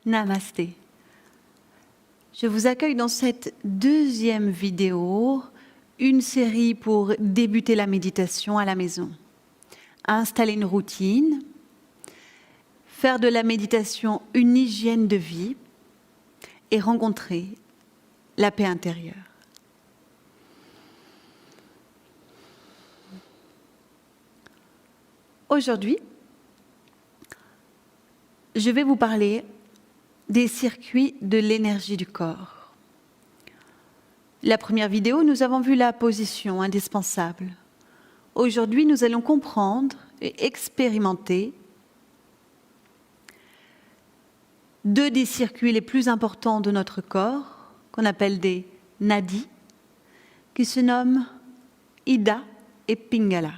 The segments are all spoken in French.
Namasté. Je vous accueille dans cette deuxième vidéo, une série pour débuter la méditation à la maison. Installer une routine, faire de la méditation une hygiène de vie et rencontrer la paix intérieure. Aujourd'hui, je vais vous parler des circuits de l'énergie du corps. La première vidéo, nous avons vu la position indispensable. Aujourd'hui, nous allons comprendre et expérimenter deux des circuits les plus importants de notre corps, qu'on appelle des nadis, qui se nomment Ida et Pingala.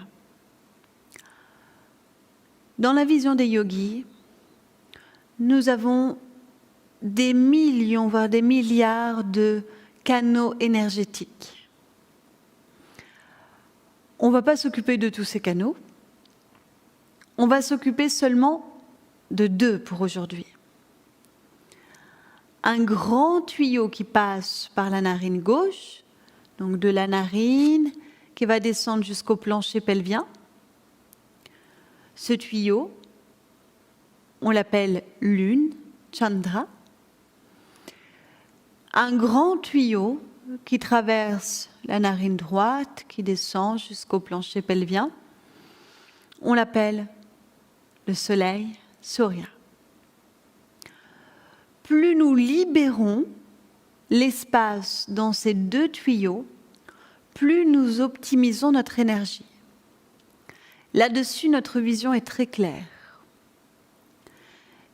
Dans la vision des yogis, nous avons des millions, voire des milliards de canaux énergétiques. On ne va pas s'occuper de tous ces canaux. On va s'occuper seulement de deux pour aujourd'hui. Un grand tuyau qui passe par la narine gauche, donc de la narine, qui va descendre jusqu'au plancher pelvien. Ce tuyau, on l'appelle lune, Chandra. Un grand tuyau qui traverse la narine droite, qui descend jusqu'au plancher pelvien. On l'appelle le soleil, Surya. Plus nous libérons l'espace dans ces deux tuyaux, plus nous optimisons notre énergie. Là-dessus, notre vision est très claire.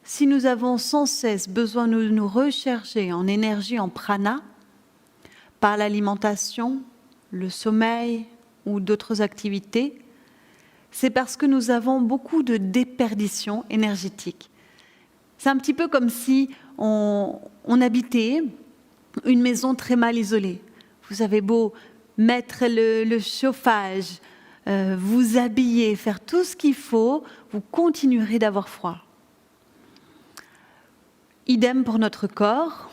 Si nous avons sans cesse besoin de nous recharger en énergie, en prana, par l'alimentation, le sommeil ou d'autres activités, c'est parce que nous avons beaucoup de déperdition énergétique. C'est un petit peu comme si on habitait une maison très mal isolée. Vous avez beau mettre le chauffage, vous habiller, faire tout ce qu'il faut, vous continuerez d'avoir froid. Idem pour notre corps,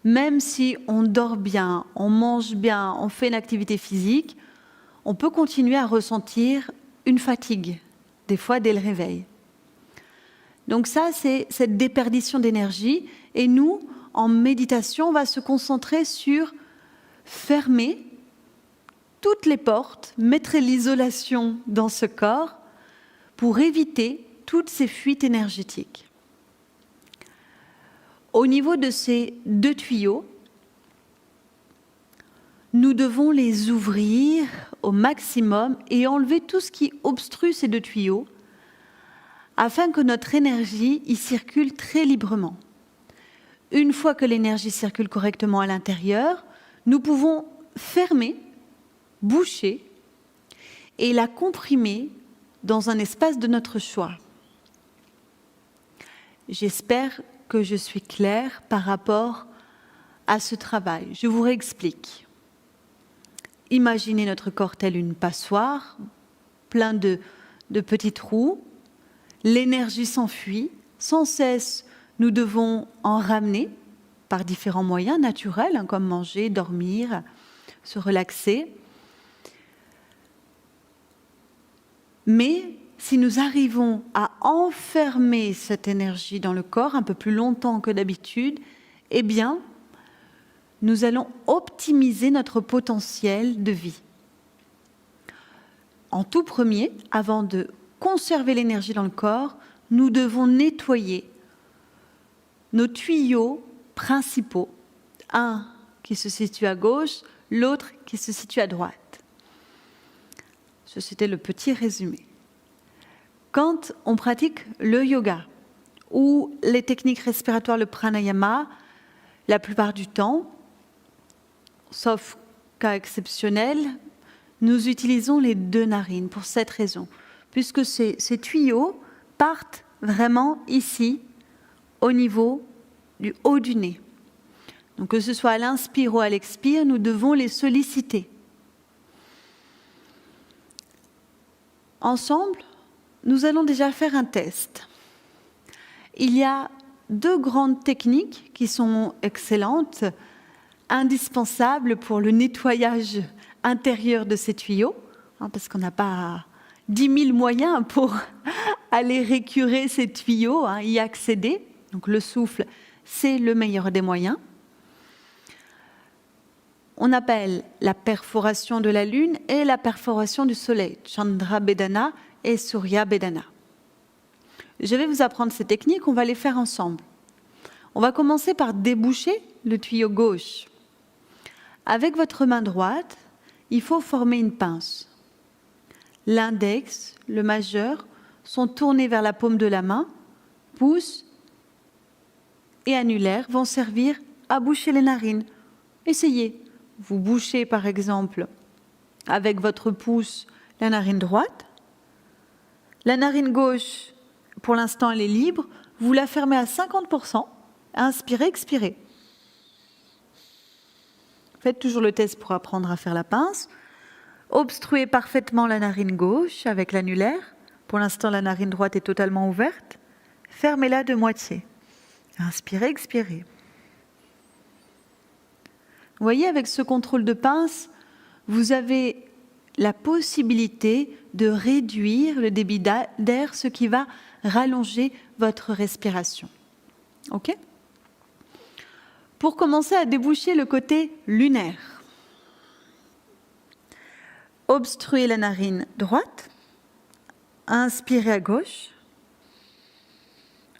même si on dort bien, on mange bien, on fait une activité physique, on peut continuer à ressentir une fatigue, des fois dès le réveil. Donc ça, c'est cette déperdition d'énergie. Et nous, en méditation, on va se concentrer sur fermer toutes les portes, mettre l'isolation dans ce corps pour éviter toutes ces fuites énergétiques. Au niveau de ces deux tuyaux, nous devons les ouvrir au maximum et enlever tout ce qui obstrue ces deux tuyaux afin que notre énergie y circule très librement. Une fois que l'énergie circule correctement à l'intérieur, nous pouvons fermer, boucher et la comprimer dans un espace de notre choix. J'espère que je suis claire par rapport à ce travail. Je vous réexplique. Imaginez notre corps tel une passoire, plein de petits trous. L'énergie s'enfuit. Sans cesse, nous devons en ramener par différents moyens naturels, comme manger, dormir, se relaxer. Mais si nous arrivons à enfermer cette énergie dans le corps un peu plus longtemps que d'habitude, eh bien, nous allons optimiser notre potentiel de vie. En tout premier, avant de conserver l'énergie dans le corps, nous devons nettoyer nos tuyaux principaux, un qui se situe à gauche, l'autre qui se situe à droite. C'était le petit résumé. Quand on pratique le yoga ou les techniques respiratoires, le pranayama, la plupart du temps, sauf cas exceptionnel, nous utilisons les deux narines pour cette raison, puisque ces tuyaux partent vraiment ici, au niveau du haut du nez. Donc que ce soit à l'inspire ou à l'expire, nous devons les solliciter. Ensemble, nous allons déjà faire un test. Il y a deux grandes techniques qui sont excellentes, indispensables pour le nettoyage intérieur de ces tuyaux, parce qu'on n'a pas 10 000 moyens pour aller récurer ces tuyaux, y accéder. Donc le souffle, c'est le meilleur des moyens. On appelle la perforation de la lune et la perforation du soleil, Chandra Bedana et Surya Bedana. Je vais vous apprendre ces techniques, on va les faire ensemble. On va commencer par déboucher le tuyau gauche. Avec votre main droite, il faut former une pince. L'index, le majeur, sont tournés vers la paume de la main, pouce et annulaire vont servir à boucher les narines. Essayez. Vous bouchez par exemple avec votre pouce la narine droite. La narine gauche, pour l'instant, elle est libre. Vous la fermez à 50%. Inspirez, expirez. Faites toujours le test pour apprendre à faire la pince. Obstruez parfaitement la narine gauche avec l'annulaire. Pour l'instant, la narine droite est totalement ouverte. Fermez-la de moitié. Inspirez, expirez. Vous voyez, avec ce contrôle de pince, vous avez la possibilité de réduire le débit d'air, ce qui va rallonger votre respiration. OK ? Pour commencer à déboucher le côté lunaire, obstruez la narine droite, inspirez à gauche.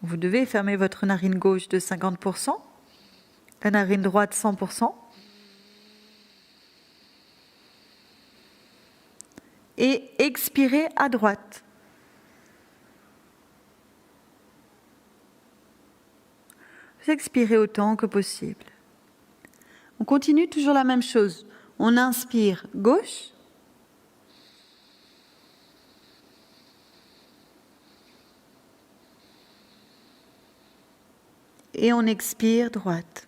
Vous devez fermer votre narine gauche de 50%, la narine droite 100%. Et expirez à droite. Vous expirez autant que possible. On continue toujours la même chose. On inspire gauche. Et on expire droite.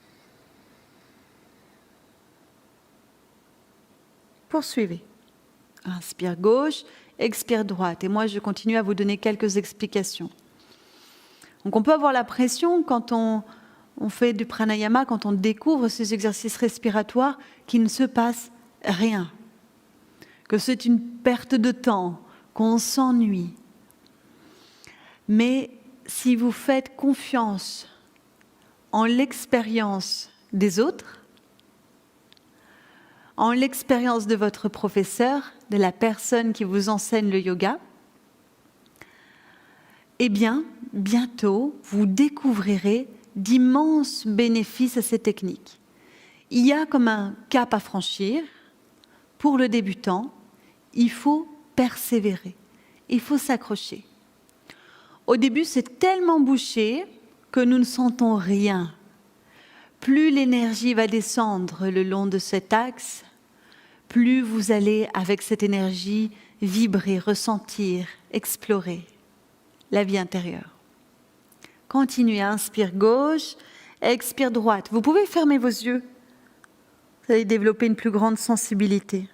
Poursuivez. Inspire gauche, expire droite. Et moi, je continue à vous donner quelques explications. Donc, on peut avoir la pression quand on fait du pranayama, quand on découvre ces exercices respiratoires, qu'il ne se passe rien. Que c'est une perte de temps, qu'on s'ennuie. Mais si vous faites confiance en l'expérience des autres, en l'expérience de votre professeur, de la personne qui vous enseigne le yoga, eh bien, bientôt, vous découvrirez d'immenses bénéfices à ces techniques. Il y a comme un cap à franchir. Pour le débutant, il faut persévérer, il faut s'accrocher. Au début, c'est tellement bouché que nous ne sentons rien. Plus l'énergie va descendre le long de cet axe, plus vous allez, avec cette énergie, vibrer, ressentir, explorer la vie intérieure. Continuez, inspire gauche, expire droite. Vous pouvez fermer vos yeux. Vous allez développer une plus grande sensibilité.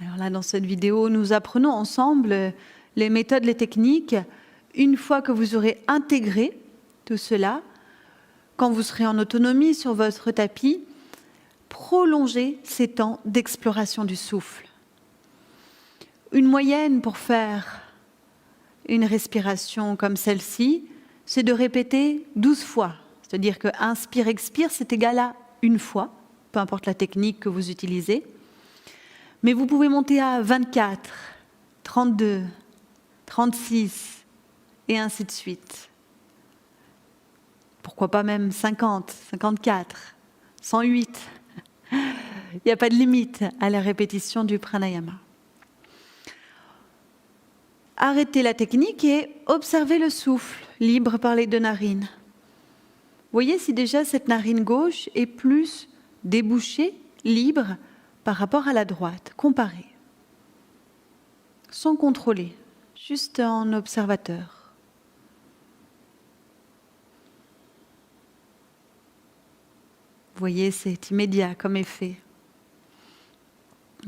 Alors là, dans cette vidéo, nous apprenons ensemble les méthodes, les techniques. Une fois que vous aurez intégré tout cela, quand vous serez en autonomie sur votre tapis, prolongez ces temps d'exploration du souffle. Une moyenne pour faire une respiration comme celle-ci, c'est de répéter 12 fois. C'est-à-dire que inspire, expire, c'est égal à une fois, peu importe la technique que vous utilisez. Mais vous pouvez monter à 24, 32, 36 et ainsi de suite. Pourquoi pas même 50, 54, 108. Il n'y a pas de limite à la répétition du pranayama. Arrêtez la technique et observez le souffle, libre par les deux narines. Voyez si déjà cette narine gauche est plus débouchée, libre, par rapport à la droite. Comparez. Sans contrôler, juste en observateur. Voyez, c'est immédiat comme effet.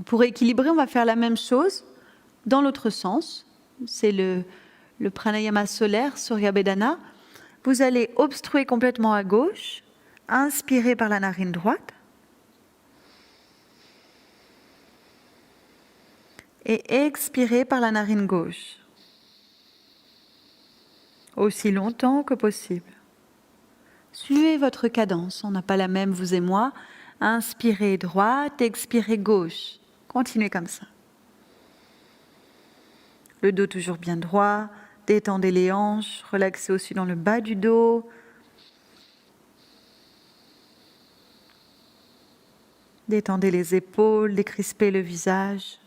Pour équilibrer, on va faire la même chose dans l'autre sens. C'est le pranayama solaire, Surya Bedana. Vous allez obstruer complètement à gauche, inspirer par la narine droite et expirer par la narine gauche, aussi longtemps que possible. Suivez votre cadence, on n'a pas la même, vous et moi. Inspirez droite, expirez gauche. Continuez comme ça. Le dos toujours bien droit, détendez les hanches, relaxez aussi dans le bas du dos. Détendez les épaules, décrispez le visage.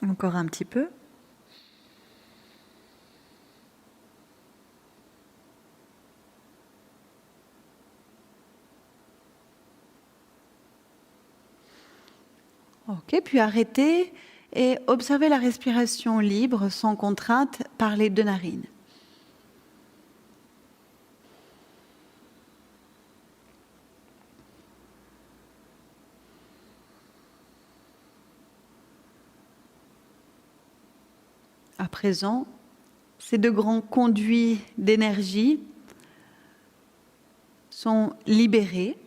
Encore un petit peu. Ok, puis arrêtez et observez la respiration libre, sans contrainte, par les deux narines. À présent, ces deux grands conduits d'énergie sont libérés.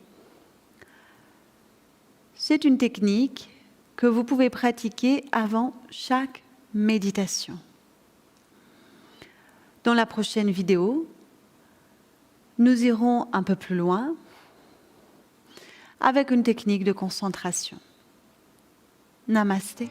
C'est une technique que vous pouvez pratiquer avant chaque méditation. Dans la prochaine vidéo, nous irons un peu plus loin avec une technique de concentration. Namasté.